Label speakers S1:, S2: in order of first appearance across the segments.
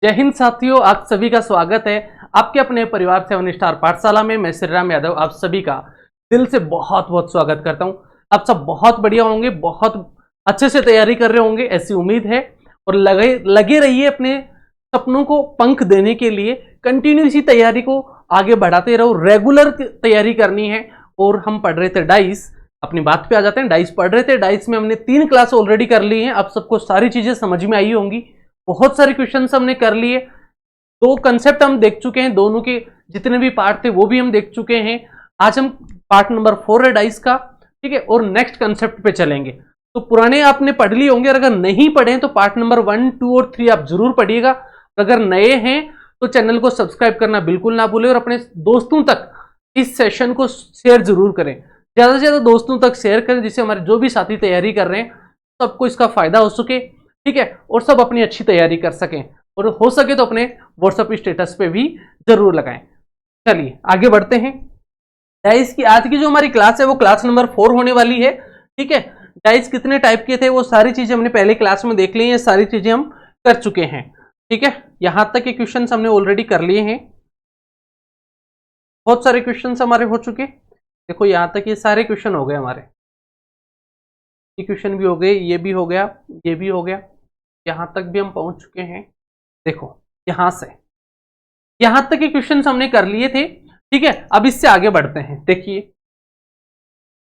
S1: जय हिंद साथियों, आप सभी का स्वागत है आपके अपने परिवार 7 स्टार पाठशाला में। मैं श्री राम यादव आप सभी का दिल से बहुत बहुत स्वागत करता हूं। आप सब बहुत बढ़िया होंगे, बहुत अच्छे से तैयारी कर रहे होंगे ऐसी उम्मीद है। और लगे रहिए अपने सपनों को पंख देने के लिए। कंटिन्यू इसी तैयारी को आगे बढ़ाते रहो, रेगुलर तैयारी करनी है। और हम पढ़ रहे थे डाइस, अपनी बात पे आ जाते हैं। डाइस पढ़ रहे थे, डाइस में हमने 3 क्लास ऑलरेडी कर ली हैं। आप सबको सारी चीजें समझ में आई होंगी, बहुत सारे क्वेश्चंस हमने कर लिए। 2 कंसेप्ट हम देख चुके हैं, दोनों के जितने भी पार्ट थे वो भी हम देख चुके हैं। आज हम पार्ट नंबर 4 है डाइस का, ठीक है, और नेक्स्ट कंसेप्ट पे चलेंगे। तो पुराने आपने पढ़ लिए होंगे, और अगर नहीं पढ़े तो पार्ट नंबर 1, 2 और 3 आप जरूर पढ़िएगा। अगर नए हैं तो चैनल को सब्सक्राइब करना बिल्कुल ना भूलें, और अपने दोस्तों तक इस सेशन को शेयर जरूर करें। ज्यादा से ज्यादा दोस्तों तक शेयर करें, जिससे हमारे जो भी साथी तैयारी कर रहे हैं सबको इसका फायदा हो सके, ठीक है, और सब अपनी अच्छी तैयारी कर सकें। और हो सके तो अपने व्हाट्सएप स्टेटस पे भी जरूर लगाएं। चलिए आगे बढ़ते हैं। डाइस की आज की जो हमारी क्लास है वो क्लास नंबर 4 होने वाली है, ठीक है। डाइस कितने टाइप के थे वो सारी चीजें हमने पहले क्लास में देख ली हैं, सारी चीजें हम कर चुके हैं, ठीक है। यहां तक के क्वेश्चन हमने ऑलरेडी कर लिए हैं, बहुत सारे क्वेश्चन हमारे हो चुके। देखो यहां तक ये सारे क्वेश्चन हो गए हमारे, ये क्वेश्चन भी हो गए, ये भी हो गया, ये भी हो गया, यहां तक भी हम पहुंच चुके हैं। देखो यहां से यहां तक के क्वेश्चन हमने कर लिए थे, ठीक है। अब इससे आगे बढ़ते हैं। देखिए,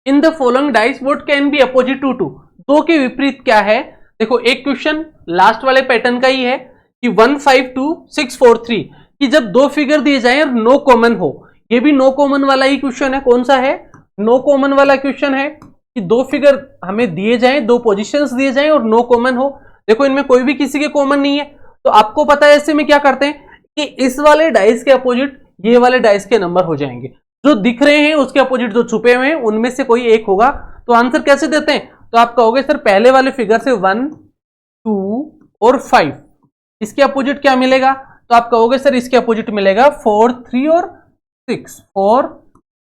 S1: in the following dice what can be opposite to 2, 2 के विपरीत क्या है। देखो एक क्वेश्चन लास्ट वाले पैटर्न का ही है कि 152,643 कि जब 2 फिगर दिए जाए और नो कॉमन हो। ये भी नो कॉमन वाला ही क्वेश्चन है। कौन सा है? नो कॉमन वाला क्वेश्चन है कि 2 फिगर हमें दिए जाएं, 2 पोजीशंस दिए जाएं और नो कॉमन हो। देखो इनमें कोई भी किसी के कॉमन नहीं है, तो आपको पता है ऐसे में क्या करते हैं कि इस वाले डाइस के अपोजिट ये वाले डाइस के नंबर हो जाएंगे। जो दिख रहे हैं उसके अपोजिट जो छुपे हुए हैं उनमें से कोई एक होगा। तो आंसर कैसे देते हैं? तो आप कहोगे सर पहले वाले फिगर से 1, 2 और 5 इसके अपोजिट क्या मिलेगा? तो आप कहोगे सर इसके अपोजिट मिलेगा 4, 3 और 6, 4,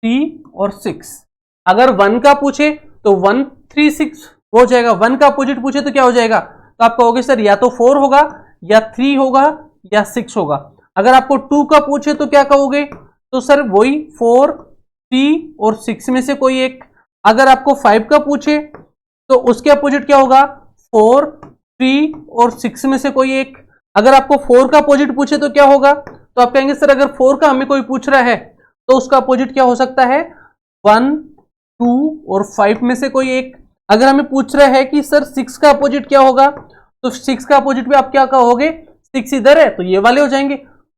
S1: 3 और 6। अगर 1 का पूछे तो 1, 3, 6 हो जाएगा। 1 का अपोजिट पूछे तो क्या हो जाएगा? तो आप कहोगे सर या तो 4 होगा या 3 होगा या 6 होगा। अगर आपको 2 का पूछे तो क्या कहोगे? तो सर वही 4, 3 और 6 में से कोई एक। अगर आपको 5 का पूछे तो उसके अपोजिट क्या होगा? 4, 3 और 6 में से कोई एक। अगर आपको 4 का अपोजिट पूछे तो क्या होगा? तो आप कहेंगे सर अगर 4 का हमें कोई पूछ रहा है तो उसका अपोजिट क्या हो सकता है? 1, 2 और 5 में से कोई एक। अगर हमें पूछ रहा है कि सर 6 का अपोजिट क्या होगा, तो 6 का अपोजिट भी आप क्या कहोगे? 6 इधर है तो ये वाले हो जाएंगे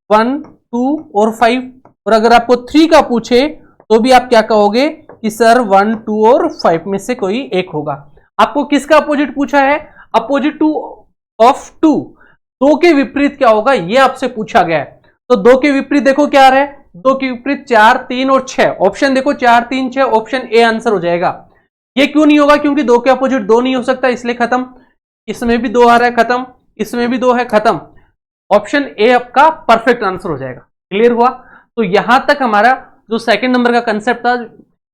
S1: 1, 2 और 5। और अगर आपको 3 का पूछे तो भी आप क्या कहोगे कि सर 1, 2 और 5 में से कोई एक होगा। आपको किसका अपोजिट पूछा है? अपोजिट टू ऑफ 2, 2 के विपरीत क्या होगा ये आपसे पूछा गया है। तो 2 के विपरीत देखो क्या आ रहा है? 2 के विपरीत 4, 3 और 6। ऑप्शन देखो 4, 3, 6, ऑप्शन ए आंसर हो जाएगा। ये क्यों नहीं होगा? क्योंकि 2 के अपोजिट 2 नहीं हो सकता, इसलिए खत्म। इसमें भी 2 आ रहा है, खत्म। इसमें भी 2 है, खत्म। ऑप्शन ए आपका परफेक्ट आंसर हो जाएगा। क्लियर हुआ? तो यहां तक हमारा जो सेकंड नंबर का कंसेप्ट था,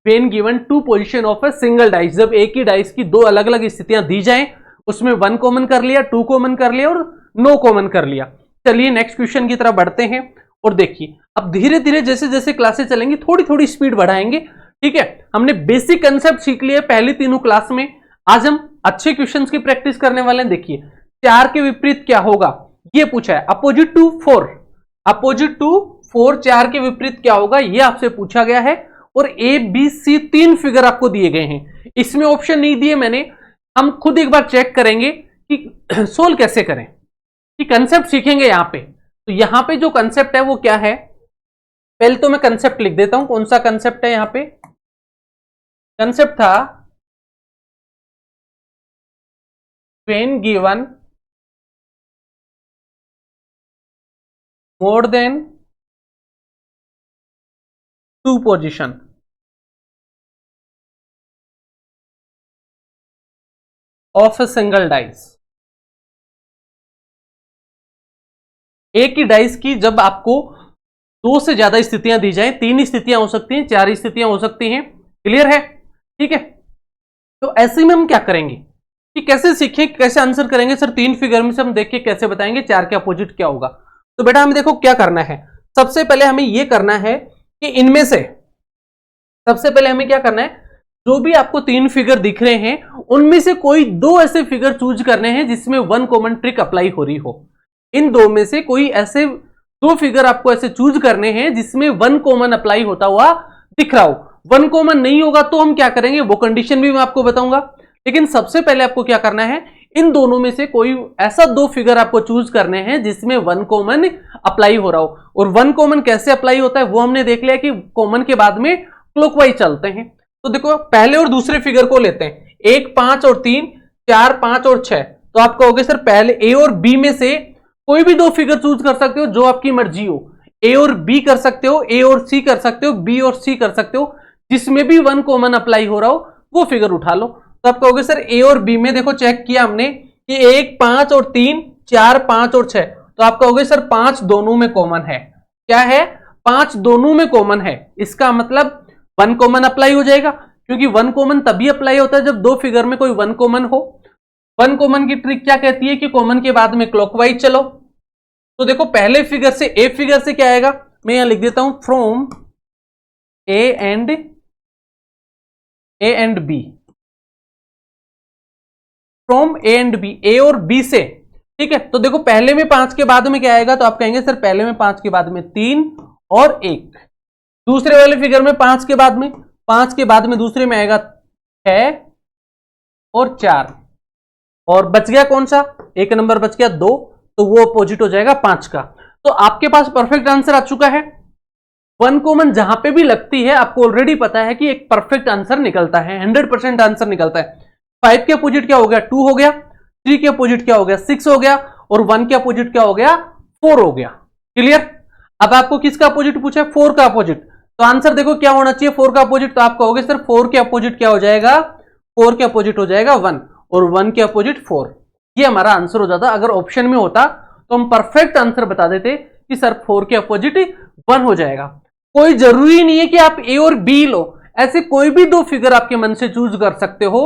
S1: when given 2 position of a single dice, जब एक ही डाइस की 2 अलग अलग स्थितियां दी जाएं, उसमें 1 कॉमन कर लिया, 2 कॉमन कर लिया और नो कॉमन कर लिया। चलिए नेक्स्ट क्वेश्चन की तरफ बढ़ते हैं। और देखिए अब धीरे धीरे जैसे जैसे क्लासेस चलेंगी थोड़ी थोड़ी स्पीड बढ़ाएंगे, ठीक है। हमने बेसिक कंसेप्ट सीख लिए पहली तीनों क्लास में। आज हम अच्छे क्वेश्चंस की प्रैक्टिस करने वाले हैं। देखिए 4 के विपरीत क्या होगा ये पूछा है। अपोजिट टू 4, अपोजिट टू 4, 4 के विपरीत क्या होगा ये आपसे पूछा गया है। और ए बी सी 3 फिगर आपको दिए गए हैं, इसमें ऑप्शन नहीं दिए मैंने। हम खुद एक बार चेक करेंगे कि सोल्व कैसे करें, कि कंसेप्ट सीखेंगे यहां पे। तो यहां पे जो कंसेप्ट है वो क्या है, पहले तो मैं कंसेप्ट लिख देता हूं। कौन सा कंसेप्ट है? यहां पे कंसेप्ट था when given more than 2 position of a single dice. एक ही डाइस की जब आपको 2 से ज्यादा स्थितियां दी जाएं, 3 स्थितियां हो सकती हैं, 4 स्थितियां हो सकती हैं। क्लियर है? ठीक है। तो ऐसे में हम क्या करेंगे कि कैसे सीखें, कैसे आंसर करेंगे? सर 3 फिगर में से हम देख के कैसे बताएंगे 4 के अपोजिट क्या होगा। तो बेटा हमें देखो क्या करना है, सबसे पहले हमें यह करना है कि इनमें से सबसे पहले हमें क्या करना है, जो भी आपको 3 फिगर दिख रहे हैं उनमें से कोई 2 ऐसे फिगर चूज करने हैं जिसमें 1 कॉमन ट्रिक अप्लाई हो रही हो। इन 2 में से कोई ऐसे 2 फिगर आपको ऐसे चूज करने हैं जिसमें 1 कॉमन अप्लाई होता हुआ दिख रहा हो। 1 कॉमन नहीं होगा तो हम क्या करेंगे, वो कंडीशन भी मैं आपको बताऊंगा। लेकिन सबसे पहले आपको क्या करना है, इन दोनों में से कोई ऐसा 2 फिगर आपको चूज करने हैं जिसमें 1 कॉमन अप्लाई हो रहा हो। और 1 कॉमन कैसे अप्लाई होता है वो हमने देख लिया कि कॉमन के बाद में क्लॉकवाइज चलते हैं। तो देखो पहले और दूसरे फिगर को लेते हैं, 1, 5 और 3, 4, 5 और 6। तो आप कहोगे सर पहले ए और बी में से कोई भी 2 फिगर चूज कर सकते हो, जो आपकी मर्जी हो। ए और बी कर सकते हो, ए और सी कर सकते हो, बी और सी कर सकते हो, जिसमें भी 1 कॉमन अप्लाई हो रहा हो वो फिगर उठा लो। तो आप कहोगे सर ए और बी में देखो चेक किया हमने कि 1, 5 और 3, 4, 5 और 6। तो आप कहोगे सर 5 दोनों में कॉमन है। क्या है, 5 दोनों में कॉमन है। इसका मतलब 1 कॉमन अप्लाई हो जाएगा, क्योंकि 1 कॉमन तभी अप्लाई होता है जब 2 फिगर में कोई 1 कॉमन हो। 1 कॉमन की ट्रिक क्या कहती है कि कॉमन के बाद में क्लॉकवाइज चलो। तो देखो पहले फिगर से, ए फिगर से क्या आएगा, मैं यहां लिख देता हूं from A and B, from A and B, A और बी से। ठीक है, तो देखो पहले में 5 के बाद में क्या आएगा, तो आप कहेंगे सर पहले में 5 के बाद में 3 और 1। दूसरे वाले फिगर में 5 के बाद में दूसरे में आएगा 6 और 4, और बच गया कौन सा, एक नंबर बच गया 2, तो वो अपोजिट हो जाएगा 5 का। तो आपके पास परफेक्ट आंसर आ चुका है। 1 कॉमन जहां पे भी लगती है आपको ऑलरेडी पता है कि एक परफेक्ट आंसर निकलता है, 100% आंसर निकलता है। 5 के अपोजिट क्या हो गया, 2 हो गया। 3 के अपोजिट क्या हो गया, 6 हो गया। और 1 के अपोजिट क्या हो गया, 4 हो गया। क्लियर। अब आपको किसका अपोजिट पूछा है, 4 का अपोजिट। तो आंसर देखो क्या होना चाहिए, 4 का अपोजिट। तो आप कहोगे सर 4 के अपोजिट क्या हो जाएगा, 4 के अपोजिट हो जाएगा 1, और 1 के अपोजिट 4। ये हमारा आंसर हो जाता। अगर ऑप्शन में होता तो हम परफेक्ट आंसर बता देते कि सर 4 के अपोजिट 1 हो जाएगा। कोई जरूरी नहीं है कि आप ए और बी लो, ऐसे कोई भी 2 फिगर आपके मन से चूज कर सकते हो,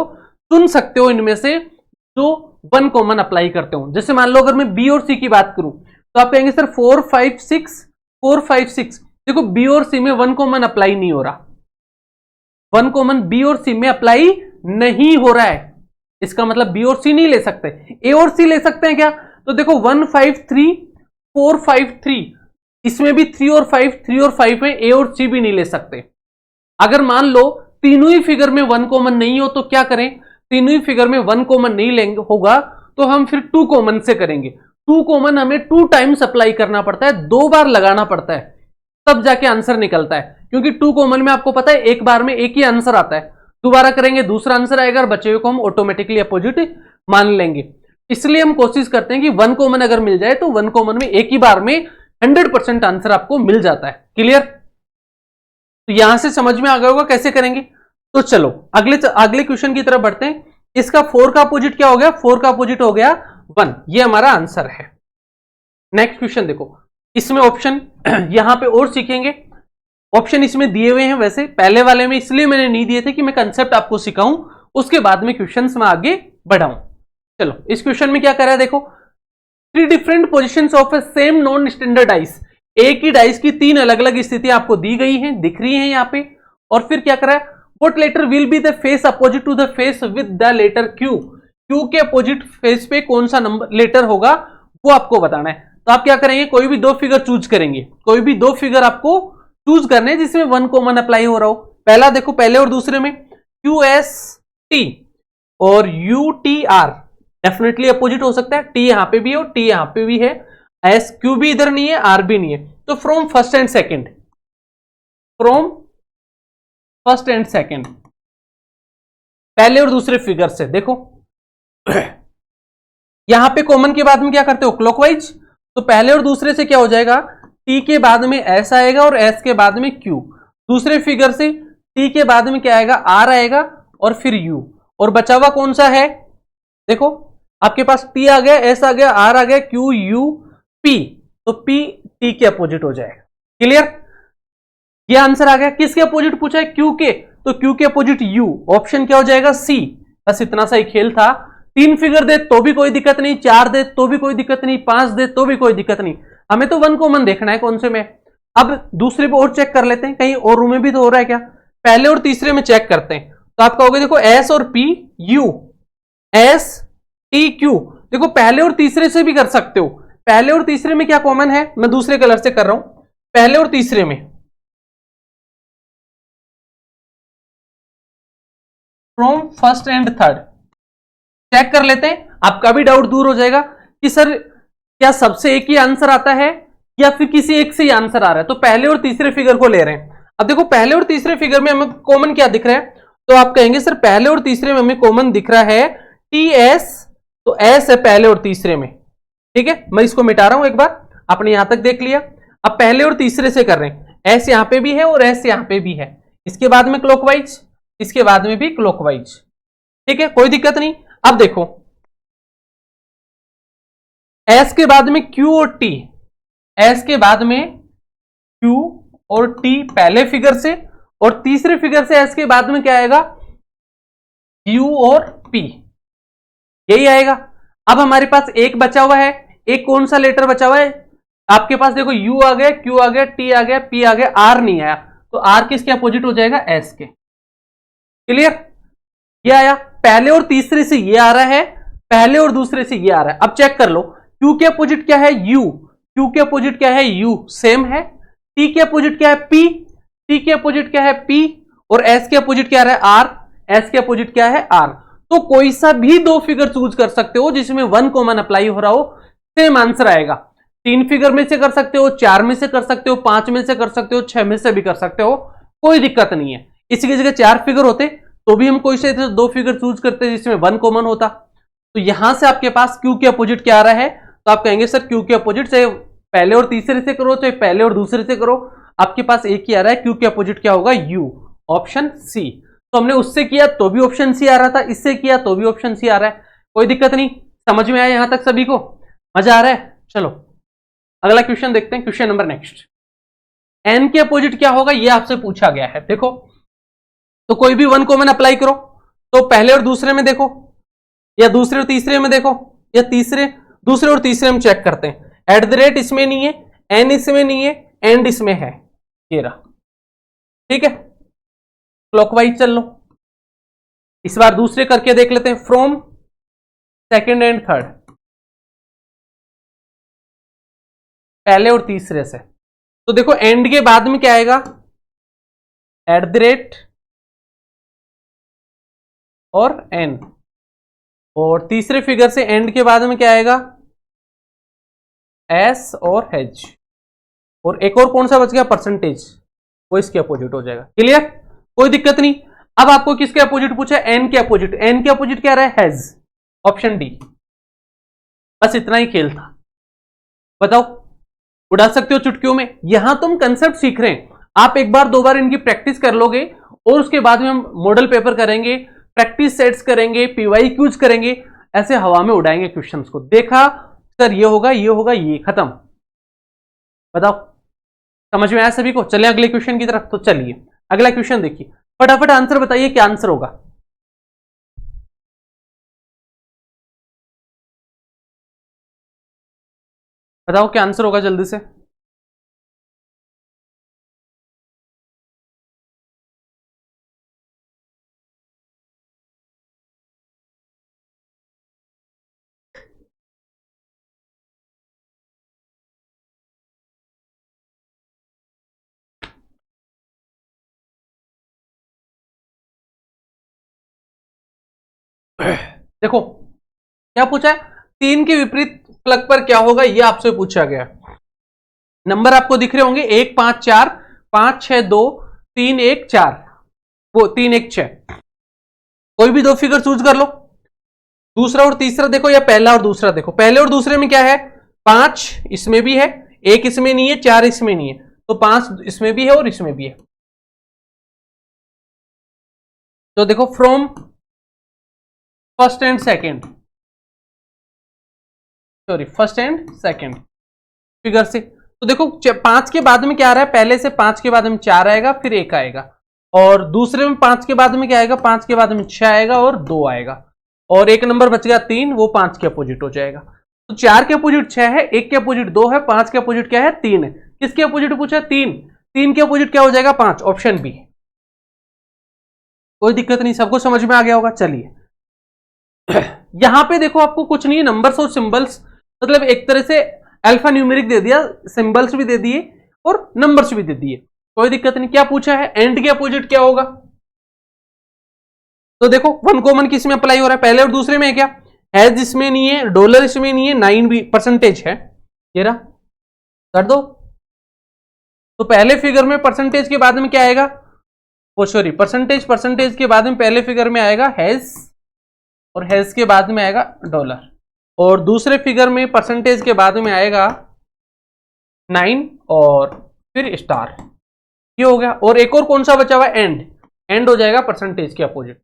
S1: चुन सकते हो इनमें से जो 1 कॉमन अप्लाई करते हो। जैसे मान लो अगर मैं बी और सी की बात करूं तो आप कहेंगे सर 4, 5, 6। देखो बी और सी में 1 कॉमन अप्लाई नहीं हो रहा, 1 कॉमन बी और सी में अप्लाई नहीं हो रहा है। इसका मतलब बी और सी नहीं ले सकते, ए और सी ले सकते हैं क्या। तो देखो 1, 5, 3, 4, 5, 3, इसमें भी 3 और 5 में ए और सी भी नहीं ले सकते। अगर मान लो तीनों ही फिगर में 1 कॉमन नहीं हो तो क्या करें, तीनों ही फिगर में 1 कॉमन नहीं लेंगे होगा तो हम फिर 2 कॉमन से करेंगे। 2 कॉमन हमें 2 टाइम्स अप्लाई करना पड़ता है, 2 बार लगाना पड़ता है, तब जाके आंसर निकलता है। क्योंकि 2 कॉमन में आपको पता है एक बार में एक ही आंसर आता है, दोबारा करेंगे दूसरा आंसर आएगा, और बचे हुए को हम ऑटोमेटिकली अपोजिट मान लेंगे। इसलिए हम कोशिश करते हैं कि 1 कॉमन अगर मिल जाए तो 1 कॉमन में एक ही बार में 100% आंसर आपको मिल जाता है। क्लियर। तो यहां से समझ में आ गया होगा कैसे करेंगे। तो चलो अगले क्वेश्चन की तरफ बढ़ते हैं। इसका 4 का अपोजिट क्या हो गया, 4 का अपोजिट हो गया 1। ये हमारा आंसर है। नेक्स्ट क्वेश्चन देखो, इसमें ऑप्शन यहां पे और सीखेंगे। ऑप्शन इसमें दिए हुए हैं, वैसे पहले वाले में इसलिए मैंने नहीं दिए थे कि मैं कंसेप्ट आपको सिखाऊं, उसके बाद में क्वेश्चंस में आगे बढ़ाऊं। चलो इस क्वेश्चन में क्या कर रहा है देखो, 3 different positions of A same non standard dice. एक ही डाइस की 3 अलग अलग स्थितियां आपको दी गई हैं, दिख रही हैं यहाँ पे। और फिर क्या कर रहा है, what letter will be the face opposite to the face with the letter Q. Q के अपोजिट फेस पे कौन सा नंबर लेटर होगा वो आपको बताना है। तो आप क्या करेंगे, कोई भी 2 फिगर चूज करेंगे, कोई भी 2 फिगर आपको चूज करने जिसमें 1 कॉमन अप्लाई हो रहा हो। पहला देखो, पहले और दूसरे में QST और UTR डेफिनेटली अपोजिट हो सकता है। T यहां पे भी है और T यहां पे भी है, SQ भी इधर नहीं है, R भी नहीं है। तो from first and second, from first and second, पहले और दूसरे फिगर से देखो यहां पे कॉमन के बाद में क्या करते हो, क्लॉकवाइज। तो पहले और दूसरे से क्या हो जाएगा, T के बाद में S आएगा और S के बाद में Q। दूसरे फिगर से T के बाद में क्या आएगा, R आएगा और फिर U। और बचा हुआ कौन सा है, देखो आपके पास T आ गया, S आ गया, R आ गया, Q, U, P। तो P T के अपोजिट हो जाएगा। क्लियर। ये आंसर आ गया। किसके अपोजिट पूछा है, Q के, तो Q के अपोजिट U। ऑप्शन क्या हो जाएगा, C। बस इतना सा ही खेल था। 3 फिगर दे तो भी कोई दिक्कत नहीं, 4 दे तो भी कोई दिक्कत नहीं, 5 दे तो भी कोई दिक्कत नहीं। हमें तो 1 कॉमन देखना है कौन से में। अब दूसरे पे और चेक कर लेते हैं, कहीं और रो में भी तो हो रहा है क्या। पहले और तीसरे में चेक करते हैं, तो आप कहोगे देखो एस और P U, S T Q. देखो पहले और तीसरे से भी कर सकते हो। पहले और तीसरे में क्या कॉमन है, मैं दूसरे कलर से कर रहा हूं। पहले और तीसरे में from first and third check कर लेते हैं, आपका भी डाउट दूर हो जाएगा कि सर क्या सबसे एक ही आंसर आता है या फिर किसी एक से ही आंसर आ रहा है। तो पहले और तीसरे फिगर को ले रहे हैं। अब देखो पहले और तीसरे फिगर में हमें कॉमन क्या दिख रहा है, तो आप कहेंगे सर पहले और तीसरे में हमें कॉमन दिख रहा है टी एस, तो एस है पहले और तीसरे में। ठीक है, मैं इसको मिटा रहा हूं एक बार, आपने यहां तक देख लिया। अब पहले और तीसरे से कर रहे हैं, एस यहां पे भी है और एस यहां पे भी है, इसके बाद में क्लॉकवाइज, इसके बाद में भी क्लॉकवाइज। ठीक है, कोई दिक्कत नहीं। अब देखो एस के बाद में क्यू और टी, एस के बाद में क्यू और टी पहले फिगर से, और तीसरे फिगर से एस के बाद में क्या आएगा, यू और पी, यही आएगा। अब हमारे पास एक बचा हुआ है, एक कौन सा लेटर बचा हुआ है आपके पास, देखो यू आ गया, क्यू आ गया, टी आ गया, पी आ गया, आर नहीं आया, तो आर किसके अपोजिट हो जाएगा, एस के। क्लियर, ये आया। पहले और तीसरे से ये आ रहा है, पहले और दूसरे से ये आ रहा है। अब चेक कर लो क्यू के अपोजिट क्या है, यू, क्यू के अपोजिट क्या है, यू सेम है। टी के अपोजिट क्या है, पी, टी के अपोजिट क्या है, पी, और एस के अपोजिट क्या है, आर, एस के अपोजिट क्या है, आर। तो कोई सा भी दो फिगर चूज कर सकते हो जिसमें 1 कॉमन अप्लाई हो रहा हो, सेम आंसर आएगा। 3 फिगर में से कर सकते हो, 4 में से कर सकते हो, 5 में से कर सकते हो, 6 में से भी कर सकते हो, कोई दिक्कत नहीं है। इसी की जगह 4 फिगर होते तो भी हम कोई से 2 फिगर चूज करते जिसमें 1 कॉमन होता। तो यहां से आपके पास क्यू के अपोजिट क्या आ रहा है, तो आप कहेंगे सर क्यू के अपोजिट से पहले और तीसरे से करो चाहे पहले और दूसरे से करो, आपके पास एक ही आ रहा है, क्यू के अपोजिट क्या होगा, यू, ऑप्शन सी। तो हमने उससे किया तो भी ऑप्शन सी आ रहा था, इससे किया तो भी ऑप्शन सी आ रहा है, कोई दिक्कत नहीं। समझ में आया यहां तक सभी को, मजा आ रहा है। चलो अगला क्वेश्चन देखते हैं, क्वेश्चन नंबर नेक्स्ट। एन के अपोजिट क्या होगा ये आपसे पूछा गया है। देखो तो कोई भी 1 कॉमन अप्लाई करो, तो पहले और दूसरे में देखो, या दूसरे और तीसरे में देखो, या दूसरे और तीसरे में चेक करते हैं। एट द रेट इसमें नहीं है, एन इसमें नहीं है, एंड इसमें है, ये रहा। ठीक है, क्लॉकवाइज चल लो। इस बार दूसरे करके देख लेते हैं, फ्रॉम सेकेंड एंड थर्ड, पहले और तीसरे से। तो देखो एंड के बाद में क्या आएगा, एट द रेट और एन, और तीसरे फिगर से एंड के बाद में क्या आएगा, एस और एच, और एक और कौन सा बच गया, परसेंटेज, वो इसके अपोजिट हो जाएगा। क्लियर, कोई दिक्कत नहीं। अब आपको किसके अपोजिट पूछा, एन के अपोजिट, एन के अपोजिट क्या रहा है, हैज, ऑप्शन डी। बस इतना ही खेल था, बताओ उड़ा सकते हो चुटकियों में। यहां तुम कंसेप्ट सीख रहे हैं, आप एक बार 2 बार इनकी प्रैक्टिस कर लोगे, और उसके बाद में हम मॉडल पेपर करेंगे, प्रैक्टिस सेट्स करेंगे, पीवाई क्यूज करेंगे, ऐसे हवा में उड़ाएंगे क्वेश्चंस को। देखा सर ये होगा, ये होगा, ये खत्म। बताओ समझ में आया सभी को। चले अगले क्वेश्चन की तरफ। तो चलिए अगला क्वेश्चन देखिए, फटाफट आंसर बताइए, क्या आंसर होगा। बताओ क्या आंसर होगा जल्दी से। देखो क्या पूछा है, 3 के विपरीत प्लग पर क्या होगा, ये आपसे पूछा गया। नंबर आपको दिख रहे होंगे 1 5 4, 5 6 2, 3 1 4, वो 3 1 6। कोई भी 2 फिगर चूज कर लो, दूसरा और तीसरा देखो, या पहला और दूसरा देखो। पहले और दूसरे में क्या है, 5 इसमें भी है, 1 इसमें नहीं है, 4 इसमें नहीं है, तो 5 इसमें भी है और इसमें भी है। तो देखो from first and second, sorry first and second figure से, तो देखो 5 के बाद में क्या आ रहा है, पहले से 5 के बाद में 4 आएगा, फिर 1 आएगा, और दूसरे में 5 के बाद में क्या आएगा, 5 के बाद में 6 आएगा और 2 आएगा, और एक नंबर बच गया 3, वो 5 के अपोजिट हो जाएगा। तो 4 के अपोजिट 6 है, 1 के अपोजिट 2 है, 5 के अपोजिट क्या है 3 है। किसके अपोजिट पूछा है 3, 3 के अपोजिट क्या हो जाएगा 5, ऑप्शन बी। कोई दिक्कत नहीं, सबको समझ में आ गया होगा। चलिए यहां पे देखो आपको कुछ नहीं, नंबर्स और सिंबल्स, मतलब एक तरह से अल्फा न्यूमेरिक दे दिया, सिंबल्स भी दे दिए और नंबर्स भी दे दिए, कोई दिक्कत नहीं। क्या पूछा है एंड के अपोजिट क्या होगा, तो देखो वन कॉमन किस में अप्लाई हो रहा है, पहले और दूसरे में है क्या, हैज इसमें नहीं है, डॉलर इसमें नहीं है, 9 भी परसेंटेज है, ये रहा, कर दो। तो पहले फिगर में परसेंटेज के बाद में क्या आएगा, वो सॉरी परसेंटेज के बाद में पहले फिगर में आएगा हैज, और हैज के बाद में आएगा डॉलर, और दूसरे फिगर में परसेंटेज के बाद में आएगा 9 और फिर स्टार, ये हो गया। और एक और कौन सा बचा हुआ है एंड, एंड हो जाएगा परसेंटेज के अपोजिट,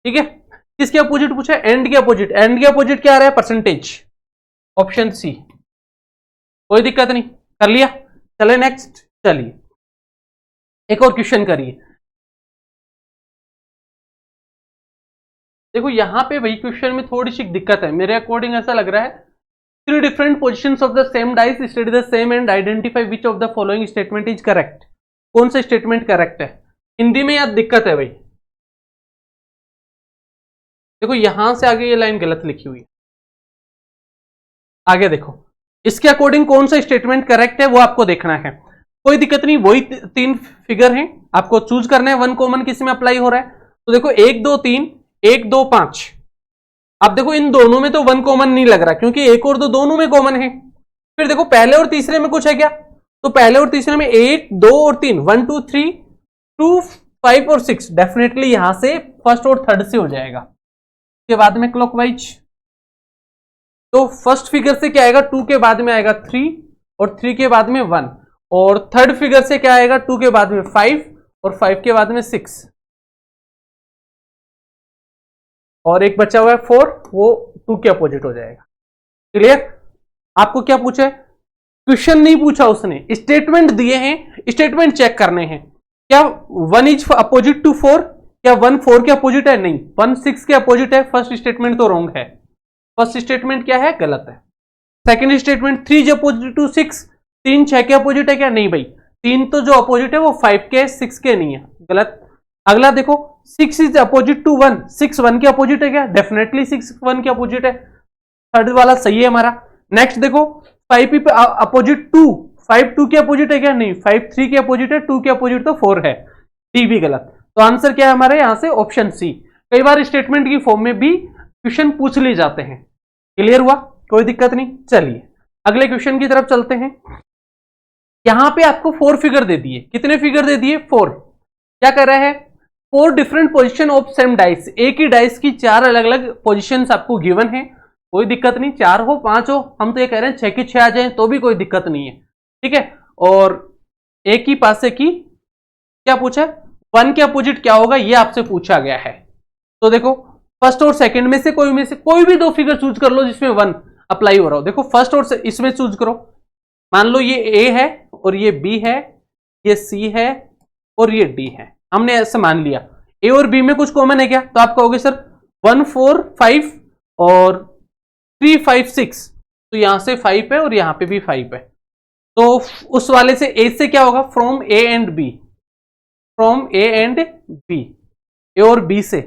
S1: ठीक है। किसके अपोजिट पूछा है एंड के अपोजिट, एंड के अपोजिट क्या आ रहा है परसेंटेज, ऑप्शन सी, कोई दिक्कत नहीं, कर लिया। चले नेक्स्ट, चलिए एक और क्वेश्चन करिए। देखो यहां पे वही क्वेश्चन में थोड़ी सी दिक्कत है, मेरे अकॉर्डिंग ऐसा लग रहा है, 3 different positions of the same dice study the same and identify which of the following statement is correct. कौन सा स्टेटमेंट करेक्ट है, हिंदी में यार दिक्कत है भाई। देखो यहां से आगे ये लाइन गलत लिखी हुई है, आगे देखो इसके अकॉर्डिंग कौन सा स्टेटमेंट करेक्ट है वो आपको देखना है, कोई दिक्कत नहीं, वही 3 फिगर हैं, आपको चूज करना है वन कॉमन किस में अप्लाई हो रहा है। तो देखो 1 2 3, 1 2 5, अब देखो इन दोनों में तो वन कॉमन नहीं लग रहा क्योंकि 1 और 2 दोनों में कॉमन है। फिर देखो पहले और तीसरे में कुछ है क्या, तो पहले और तीसरे में 1 2 और 3, 1 2 3 2 5 और 6, डेफिनेटली यहां से फर्स्ट और थर्ड से हो जाएगा। के बाद में क्लॉकवाइज, तो फर्स्ट फिगर से क्या आएगा 2 के बाद में आएगा 3 और 3 के बाद में 1, और थर्ड फिगर से क्या आएगा 2 के बाद में 5 और 5 के बाद में 6, और एक बचा हुआ है 4, वो 2 के अपोजिट हो जाएगा। क्लियर, आपको क्या पूछा है, क्वेश्चन नहीं पूछा उसने, स्टेटमेंट दिए हैं, स्टेटमेंट चेक करने हैं। क्या 1 इज अपोजिट टू 4, क्या 1 4 के अपोजिट है, नहीं 1 6 के अपोजिट है, फर्स्ट स्टेटमेंट तो रॉन्ग है, फर्स्ट स्टेटमेंट क्या है गलत है। Second statement 3 is opposite to 6, 3 6 के अपोजिट है क्या, नहीं भाई 3 तो जो अपोजिट है वो 5 के 6 के नहीं है, गलत। अगला देखो 6 इज अपोजिट टू 1, 6 1 के अपोजिट है क्या, डेफिनेटली 6 1 के अपोजिट है, थर्ड वाला सही है हमारा। नेक्स्ट देखो 5 अपोजिट 2, 5 2 के अपोजिट है क्या, नहीं 5 3 के अपोजिट है, 2 के अपोजिट तो 4 है, डी भी गलत। तो आंसर क्या है हमारे यहां से ऑप्शन सी। कई बार स्टेटमेंट की फॉर्म में भी क्वेश्चन पूछ लिए जाते हैं। क्लियर हुआ, कोई दिक्कत नहीं। चलिए अगले क्वेश्चन की तरफ चलते हैं। यहां पे आपको 4 फिगर दे दिए, कितने फिगर दे दिए 4, क्या कर रहा है 4 different position of same dice, एक ही डाइस की 4 अलग अलग पोजीशंस आपको गिवन है, कोई दिक्कत नहीं, 4 हो 5 हो, हम तो ये कह रहे हैं 6 की 6 आ जाए तो भी कोई दिक्कत नहीं है, ठीक है। और एक ही पासे की क्या पूछा, 1 के अपोजिट क्या होगा ये आपसे पूछा गया है। तो देखो फर्स्ट और सेकंड में से कोई भी 2 फिगर चूज कर लो जिसमें 1 अप्लाई हो रहा हो। देखो फर्स्ट और इसमें चूज करो, मान लो ये ए है और ये बी है, ये सी है और ये डी है, हमने ऐसे मान लिया। ए और बी में कुछ कॉमन है क्या, तो आप कहोगे सर 1 4 5 और 3 5 6, तो यहां से 5 है और यहां पे भी 5 है, तो उस वाले से ए से क्या होगा from A and B, from A and B, A और बी से,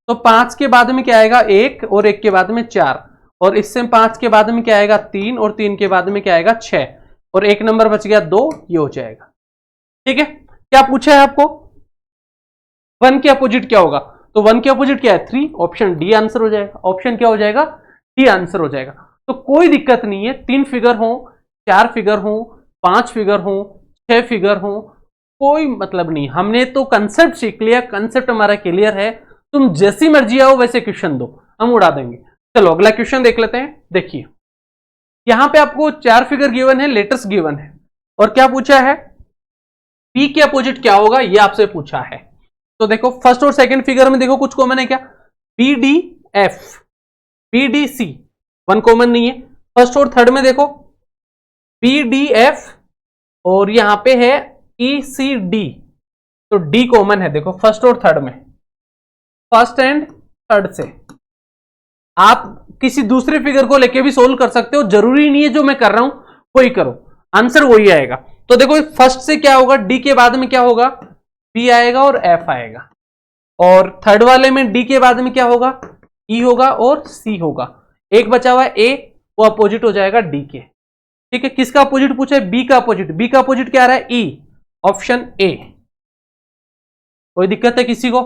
S1: तो 5 के बाद में क्या आएगा 1 और 1 के बाद में 4, और इससे 5 के बाद में क्या आएगा 3 और 3 के बाद में क्या आएगा 6, और एक नंबर बच गया 2, ये हो जाएगा। ठीक है, क्या पूछा है आपको 1 के अपोजिट क्या होगा, तो 1 के अपोजिट क्या है 3, ऑप्शन डी आंसर हो जाएगा, ऑप्शन क्या हो जाएगा डी आंसर हो जाएगा। तो कोई दिक्कत नहीं है, 3 फिगर हो 4 फिगर हो 5 फिगर हो 6 फिगर हो, कोई मतलब नहीं, हमने तो कंसेप्ट सीख लिया, कंसेप्ट हमारा क्लियर है, तुम जैसी मर्जी आओ वैसे क्वेश्चन दो, हम उड़ा देंगे। चलो अगला क्वेश्चन देख लेते हैं। देखिए यहां पे आपको 4 फिगर गिवन है, लेटर्स गिवन है, और क्या पूछा है पी के अपोजिट क्या होगा ये आपसे पूछा है। तो देखो फर्स्ट और सेकंड फिगर में देखो कुछ कॉमन है क्या, B D F, B D C, 1 common नहीं है। फर्स्ट और थर्ड में देखो बी डी एफ और यहां पे है ई सी डी, तो डी कॉमन है देखो फर्स्ट और थर्ड में, फर्स्ट एंड थर्ड से, आप किसी दूसरे फिगर को लेके भी सोल्व कर सकते हो, जरूरी नहीं है जो मैं कर रहा हूं वही करो, आंसर वही आएगा। तो देखो फर्स्ट से क्या होगा, डी के बाद में क्या होगा, बी आएगा और एफ आएगा, और थर्ड वाले में डी के बाद में क्या होगा, ई होगा और सी होगा। एक बचा हुआ ए, वो अपोजिट हो जाएगा डी के। ठीक है, किसका अपोजिट पूछा है, बी का अपोजिट। बी का अपोजिट क्या आ रहा है, ई, ऑप्शन ए। कोई दिक्कत है किसी को?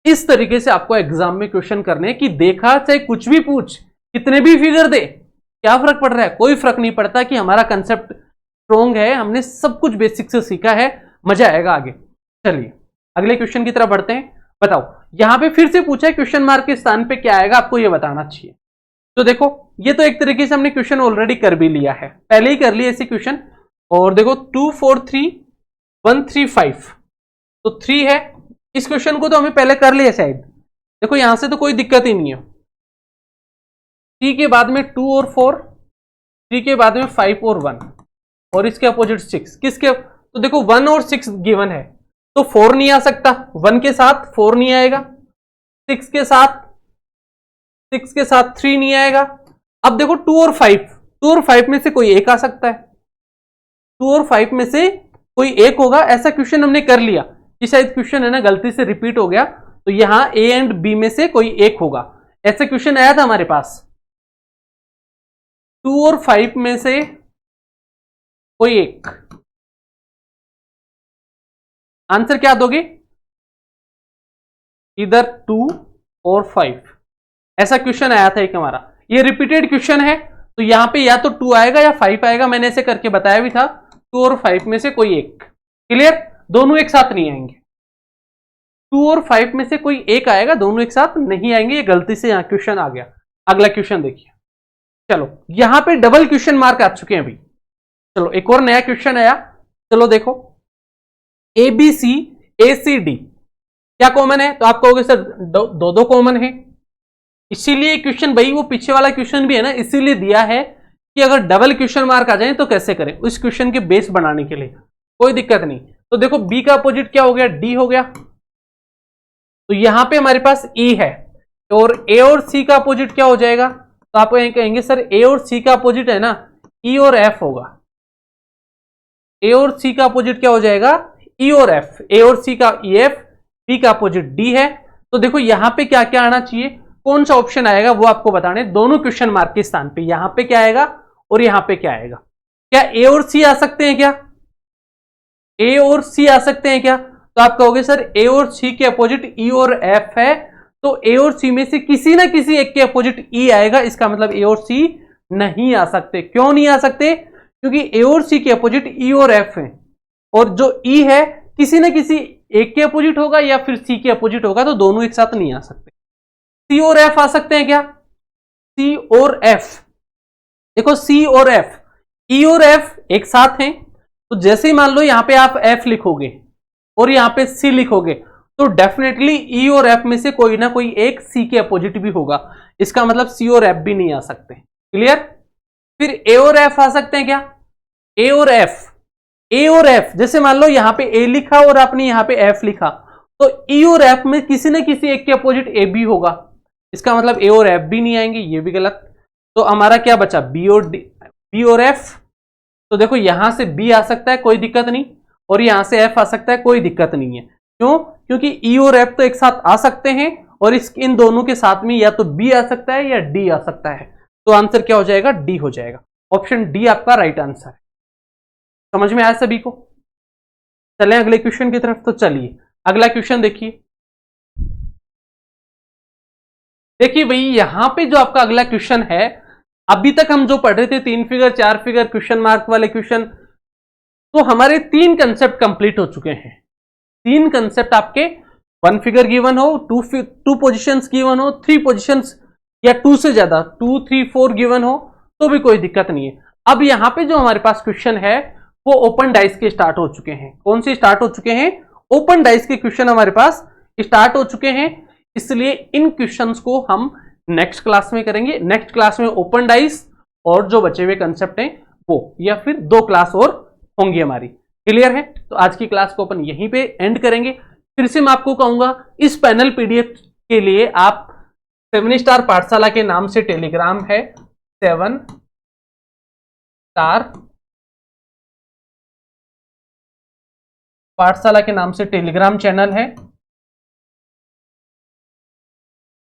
S1: इस तरीके से आपको एग्जाम में क्वेश्चन करने हैं कि देखा चाहे कुछ भी पूछ, कितने भी फिगर दे, क्या फर्क पड़ रहा है, कोई फर्क नहीं पड़ता कि हमारा कंसेप्ट स्ट्रोंग है, हमने सब कुछ बेसिक से सीखा है, मजा आएगा आगे। चलिए अगले क्वेश्चन की तरफ बढ़ते हैं। बताओ, यहां पे फिर से पूछा है क्वेश्चन मार्क के स्थान पे क्या आएगा, आपको यह बताना चाहिए। तो देखो ये तो एक तरीके से हमने क्वेश्चन ऑलरेडी कर भी लिया है, पहले ही कर लिया ऐसे क्वेश्चन। और देखो 2 4 3 1 3 5, तो 3 है, इस क्वेश्चन को तो हमें पहले कर लिया शायद। देखो यहां से तो कोई दिक्कत ही नहीं है। 3 के बाद में 2 और 4, 3 के बाद में 5 और 1, और इसके अपोजिट 6। किसके, तो देखो 1 और 6 गिवन है, तो 4 नहीं आ सकता, 1 के साथ 4 नहीं आएगा, 6 के साथ 3 नहीं आएगा। अब देखो 2 और 5, 2 और 5 में से कोई एक आ सकता है, 2 और 5 में से कोई एक होगा। ऐसा क्वेश्चन हमने कर लिया, ये शायद क्वेश्चन है ना गलती से रिपीट हो गया, तो यहां ए एंड बी में से कोई एक होगा। ऐसा क्वेश्चन आया था हमारे पास, 2 और 5 में से कोई एक। आंसर क्या दोगे, इधर 2 और 5। ऐसा क्वेश्चन आया था एक हमारा, ये रिपीटेड क्वेश्चन है, तो यहां पे या तो 2 आएगा या 5 आएगा, मैंने ऐसे करके बताया भी था, 2 और 5 में से कोई एक। क्लियर, दोनों एक साथ नहीं आएंगे, 2 और 5 में से कोई एक आएगा, दोनों एक साथ नहीं आएंगे, ये गलती से यहां क्वेश्चन आ गया। अगला क्वेश्चन देखिए। चलो यहां पे डबल क्वेश्चन मार्क आ चुके हैं अभी। चलो एक और नया क्वेश्चन आया, चलो देखो, A B C A C D क्या कॉमन है, तो आप कहोगे सर दो दो कॉमन है, इसीलिए क्वेश्चन भाई वो पीछे वाला क्वेश्चन भी है ना, इसीलिए दिया है कि अगर डबल क्वेश्चन मार्क आ जाए तो कैसे करें, उस क्वेश्चन के बेस बनाने के लिए। कोई दिक्कत नहीं। तो देखो बी का अपोजिट क्या हो गया, डी हो गया, तो यहां पे हमारे पास ई है, और ए और सी का अपोजिट क्या हो जाएगा, तो आप कहेंगे सर ए और सी का अपोजिट है ना, ई और एफ होगा। ए और सी का अपोजिट क्या हो जाएगा, ई और एफ, ए और सी का ई एफ, बी का अपोजिट डी है। तो देखो यहां पे क्या क्या आना चाहिए, कौन सा ऑप्शन आएगा वो आपको बताने, दोनों क्वेश्चन मार्क के स्थान पे, यहां पे क्या आएगा और यहां पे क्या आएगा। क्या ए और सी आ सकते हैं क्या, ए और सी आ सकते हैं क्या, तो आप कहोगे सर ए और सी के अपोजिट ई और एफ है, तो ए और सी में से किसी ना किसी एक के अपोजिट ई आएगा, इसका मतलब ए और सी नहीं आ सकते। क्यों नहीं आ सकते, क्योंकि ए और सी के अपोजिट ई और एफ है, और जो ई है किसी ना किसी एक के अपोजिट होगा या फिर सी के अपोजिट होगा, तो दोनों एक साथ नहीं आ सकते। सी और एफ आ सकते हैं क्या, सी और एफ, देखो सी और एफ, ई और एफ एक साथ हैं, तो जैसे ही मान लो यहां पे आप एफ लिखोगे और यहां पे सी लिखोगे, तो डेफिनेटली ई और एफ में से कोई ना कोई एक सी के अपोजिट भी होगा, इसका मतलब सी और एफ भी नहीं आ सकते। क्लियर, फिर ए और एफ आ सकते हैं क्या, ए और एफ, ए और एफ, जैसे मान लो यहां पे ए लिखा और आपने यहां पे एफ लिखा, तो ई और एफ में किसी ना किसी एक के अपोजिट ए भी होगा, इसका मतलब ए और एफ भी नहीं आएंगे, ये भी गलत। तो हमारा क्या बचा, बी और डी, बी और एफ। तो देखो यहां से बी आ सकता है, कोई दिक्कत नहीं, और यहां से एफ आ सकता है, कोई दिक्कत नहीं है। क्यों, क्योंकि ई और एफ तो एक साथ आ सकते हैं, और इन दोनों के साथ में या तो बी आ सकता है या डी आ सकता है, तो आंसर क्या हो जाएगा, डी हो जाएगा। ऑप्शन डी आपका राइट आंसर है। समझ में आया सभी को? चलें अगले क्वेश्चन की तरफ। तो चलिए अगला क्वेश्चन देखिए। देखिए भाई यहां पे जो आपका अगला क्वेश्चन है, अभी तक हम जो पढ़ रहे थे 3 फिगर 4 फिगर क्वेश्चन मार्क वाले क्वेश्चन, तो हमारे 3 कंसेप्ट कंप्लीट हो चुके हैं। 3 कंसेप्ट आपके, 1 फिगर गिवन हो, 2 पोजीशंस गिवन हो, 3 पोजीशंस या 2 से ज्यादा 2 3 4 गिवन हो, तो भी कोई दिक्कत नहीं है। अब यहां पे जो हमारे पास क्वेश्चन है वो ओपन डाइस के स्टार्ट हो चुके हैं। कौन से स्टार्ट हो चुके हैं, ओपन डाइस के क्वेश्चन हमारे पास स्टार्ट हो चुके हैं, इसलिए इन क्वेश्चंस को हम नेक्स्ट क्लास में करेंगे। नेक्स्ट क्लास में ओपन डाइस और जो बचे हुए कंसेप्ट हैं वो, या फिर 2 क्लास और होंगी हमारी। क्लियर है? तो आज की क्लास को अपन यहीं पे एंड करेंगे। फिर से मैं आपको कहूंगा, इस पैनल पीडीएफ के लिए आप 7 स्टार पाठशाला के नाम से टेलीग्राम है, 7 स्टार पाठशाला के नाम से टेलीग्राम चैनल है,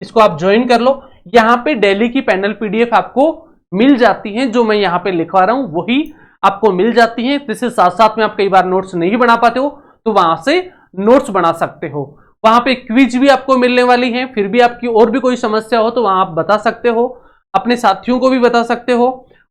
S1: इसको आप ज्वाइन कर लो। यहां पे डेली की पैनल पीडीएफ आपको मिल जाती है, जो मैं यहां पे लिखवा रहा हूं वही आपको मिल जाती है। जिससे साथ साथ में आप कई बार नोट्स नहीं बना पाते हो तो वहां से नोट्स बना सकते हो। वहां पे क्विज भी आपको मिलने वाली है, फिर भी आपकी और भी कोई समस्या हो तो वहां आप बता सकते हो, अपने साथियों को भी बता सकते हो।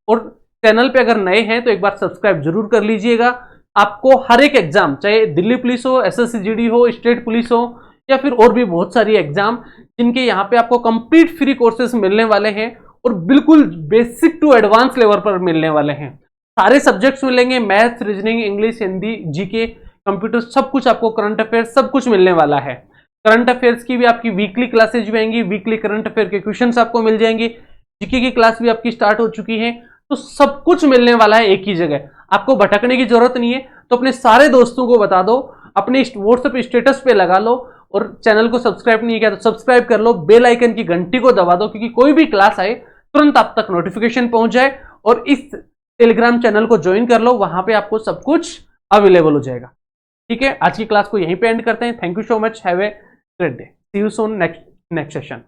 S1: और चैनल पे अगर नए हैं तो एक बार सब्सक्राइब जरूर कर लीजिएगा। आपको हर एक एग्जाम, चाहे दिल्ली पुलिस हो, एसएससी जीडी हो, स्टेट पुलिस हो, या फिर और भी बहुत सारी एग्जाम, जिनके यहाँ पे आपको कंप्लीट फ्री कोर्सेस मिलने वाले हैं और बिल्कुल बेसिक टू एडवांस लेवल पर मिलने वाले हैं। सारे सब्जेक्ट्स मिलेंगे, maths, reasoning, English, Hindi, GK, computer, सब कुछ आपको, करंट अफेयर, सब कुछ मिलने वाला है। करंट अफेयर्स की भी आपकी वीकली क्लासेज भी आएंगी, वीकली करंट अफेयर के क्वेश्चंस आपको मिल जाएंगे, जीके की क्लास भी आपकी स्टार्ट हो चुकी है। तो सब कुछ मिलने वाला है एक ही जगह, आपको भटकने की जरूरत नहीं है। तो अपने सारे दोस्तों को बता दो, अपने व्हाट्सएप स्टेटस पे लगा लो, और चैनल को सब्सक्राइब नहीं किया तो सब्सक्राइब कर लो, बेल आइकन की घंटी को दबा दो, क्योंकि कोई भी क्लास आए तुरंत आप तक नोटिफिकेशन पहुंच जाए। और इस टेलीग्राम चैनल को ज्वाइन कर लो, वहां पे आपको सब कुछ अवेलेबल हो जाएगा। ठीक है, आज की क्लास को यहीं पे एंड करते हैं। Thank you so much, have a great day, see you soon next session.